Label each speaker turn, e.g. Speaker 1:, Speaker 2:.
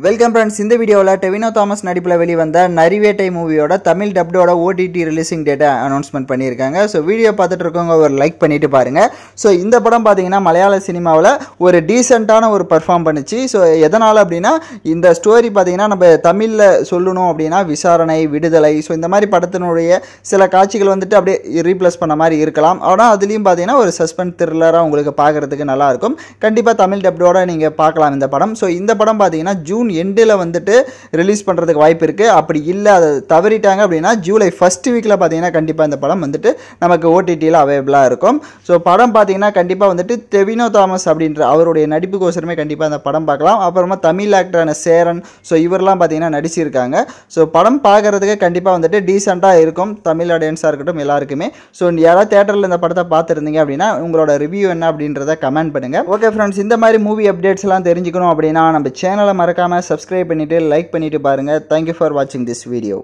Speaker 1: Welcome friends. இந்த வீடியோவில் Tovino Thomas நடிப்பில் வெளிவந்த நரிவேட்டை மூவியோட தமிழ் டப்டோட ஓடிடி ரிலீசிங் டேட்டை அனௌன்ஸ்மெண்ட் பண்ணியிருக்காங்க. ஸோ வீடியோ பார்த்துட்டு இருக்கவங்க ஒரு லைக் பண்ணிட்டு பாருங்கள். ஸோ இந்த படம் பார்த்தீங்கன்னா மலையாள சினிமாவில் ஒரு டீசெண்டான ஒரு பர்ஃபார்ம் பண்ணிச்சு. ஸோ எதனால் அப்படின்னா இந்த ஸ்டோரி பார்த்தீங்கன்னா நம்ம தமிழில் சொல்லணும் அப்படின்னா விசாரணை, விடுதலை, ஸோ இந்த மாதிரி படத்தினுடைய சில காட்சிகள் வந்துட்டு அப்படியே ரீப்ளேஸ் பண்ண மாதிரி இருக்கலாம். ஆனால் அதுலேயும் பார்த்தீங்கன்னா ஒரு சஸ்பென்ஸ் த்ரில்லராக உங்களுக்கு பார்க்குறதுக்கு நல்லாயிருக்கும். கண்டிப்பாக தமிழ் டப்டோட நீங்கள் பார்க்கலாம் இந்த படம். ஸோ இந்த படம் பார்த்தீங்கன்னா ஜூன் எண்டில் வந்துட்டு ரிலீஸ் பண்ணுறதுக்கு வாய்ப்பு இருக்குது. அப்படி இல்லை அதை தவறிட்டாங்க அப்படின்னா ஜூலை ஃபர்ஸ்ட் வீக்கில் பார்த்தீங்கன்னா கண்டிப்பாக இந்த படம் வந்துட்டு நமக்கு ஓடிடியில் அவைலபிளாக இருக்கும். ஸோ படம் பார்த்தீங்கன்னா கண்டிப்பாக வந்துட்டு டெவினோ தாமஸ் அப்படின்ற அவருடைய நடிப்புக்கோசரமே கண்டிப்பாக அந்த படம் பார்க்கலாம். அப்புறமா தமிழ் ஆக்டரான சேரன், ஸோ இவரெல்லாம் பார்த்தீங்கன்னா நடிச்சிருக்காங்க. ஸோ படம் பார்க்குறதுக்கு கண்டிப்பாக வந்துட்டு டீசெண்டாக இருக்கும் தமிழ் ஆடியன்ஸாக இருக்கட்டும் எல்லாருக்குமே. ஸோ யாராவது தேட்டரில் இந்த படத்தை பார்த்துருந்தீங்க அப்படின்னா உங்களோட ரிவ்யூ என்ன அப்படின்றத கமெண்ட் பண்ணுங்கள். ஓகே ஃப்ரெண்ட்ஸ், இந்த மாதிரி மூவி அப்டேட்ஸ்லாம் தெரிஞ்சுக்கணும் அப்படின்னா நம்ம சேனலை மறக்காமல் சப்ஸ்கிரைப் பண்ணிவிட்டு லைக் பண்ணிவிட்டு பாருங்கள். தேங்க்யூ ஃபார் வாட்சிங் திஸ் வீடியோ.